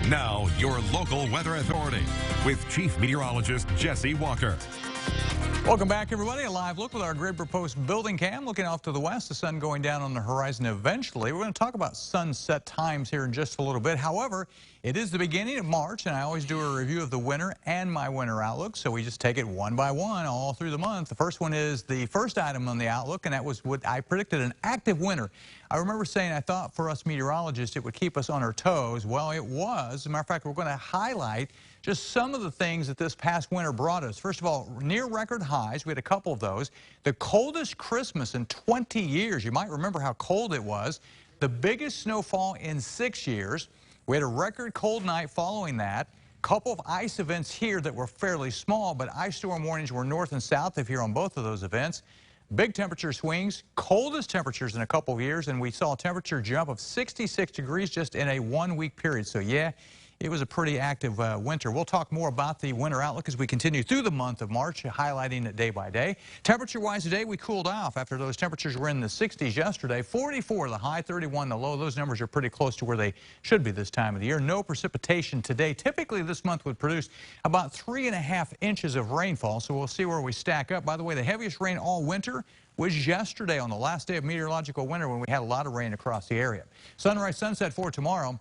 Now, your local weather authority with Chief Meteorologist Jesse Walker. Welcome back, everybody. A live look with our grid proposed building cam. Looking off to the west, the sun going down on the horizon eventually. We're going to talk about sunset times here in just a little bit. However, it is the beginning of March, and I always do a review of the winter and my winter outlook. So we just take it one by one all through the month. The first one is the first item on the outlook, and that was what I predicted, an active winter. I remember saying I thought for us meteorologists it would keep us on our toes. Well, it was. As a matter of fact, we're going to highlight just some of the things that this past winter brought us. First of all, near record highs. We had a couple of those. The coldest Christmas in 20 years. You might remember how cold it was. The biggest snowfall in 6 years. We had a record cold night following that. A couple of ice events here that were fairly small, but ice storm warnings were north and south of here on both of those events. Big temperature swings, coldest temperatures in a couple of years, and we saw a temperature jump of 66 degrees just in a 1 week period. So yeah, it was a pretty active winter. We'll talk more about the winter outlook as we continue through the month of March, highlighting it day by day. Temperature-wise today, we cooled off after those temperatures were in the 60s yesterday. 44 the high, 31 the low. Those numbers are pretty close to where they should be this time of the year. No precipitation today. Typically, this month would produce about 3.5 inches of rainfall, so we'll see where we stack up. By the way, the heaviest rain all winter was yesterday on the last day of meteorological winter when we had a lot of rain across the area. Sunrise, sunset for tomorrow.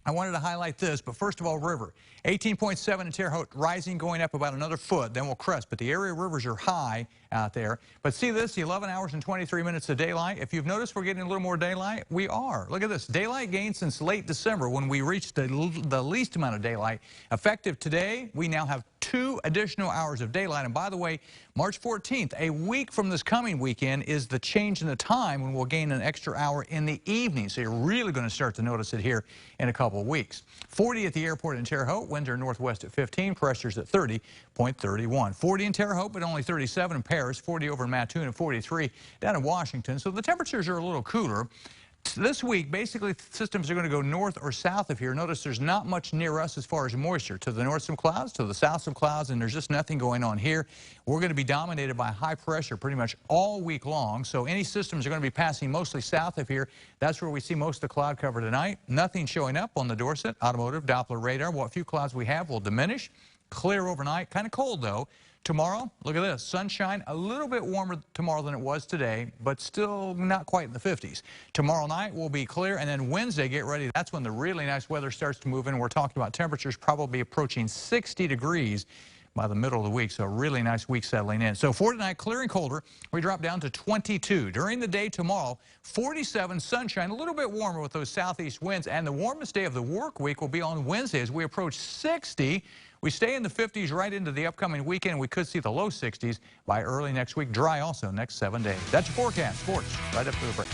I wanted to highlight this, but first of all, river. 18.7 in Terre Haute, rising, going up about another foot, then we'll crest. But the area rivers are high out there. But see this, the 11 hours and 23 minutes of daylight. If you've noticed we're getting a little more daylight, we are. Look at this. Daylight gained since late December when we reached the least amount of daylight. Effective today, we now have 2 additional hours of daylight. And by the way, March 14th, a week from this coming weekend, is the change in the time when we'll gain an extra hour in the evening. So you're really going to start to notice it here in a couple of weeks. 40 at the airport in Terre Haute. Winds are northwest at 15. Pressures at 30.31. 40 in Terre Haute, but only 37 in Paris. 40 over in Mattoon and 43 down in Washington. So the temperatures are a little cooler. This week, basically, systems are going to go north or south of here. Notice there's not much near us as far as moisture. To the north, some clouds. To the south, some clouds. And there's just nothing going on here. We're going to be dominated by high pressure pretty much all week long. So any systems are going to be passing mostly south of here. That's where we see most of the cloud cover tonight. Nothing showing up on the Dorset, automotive, Doppler radar. What few clouds we have will diminish. Clear overnight. Kind of cold, though. Tomorrow, look at this, sunshine, a little bit warmer tomorrow than it was today, but still not quite in the 50s. Tomorrow night will be clear, and then Wednesday, get ready. That's when the really nice weather starts to move in. We're talking about temperatures probably approaching 60 degrees by the middle of the week, so a really nice week settling in. So for tonight, clear and colder, we drop down to 22. During the day tomorrow, 47, sunshine, a little bit warmer with those southeast winds, and the warmest day of the work week will be on Wednesday as we approach 60. We stay in the 50s right into the upcoming weekend. We could see the low 60s by early next week. Dry also next 7 days. That's your forecast. Sports right up to the break.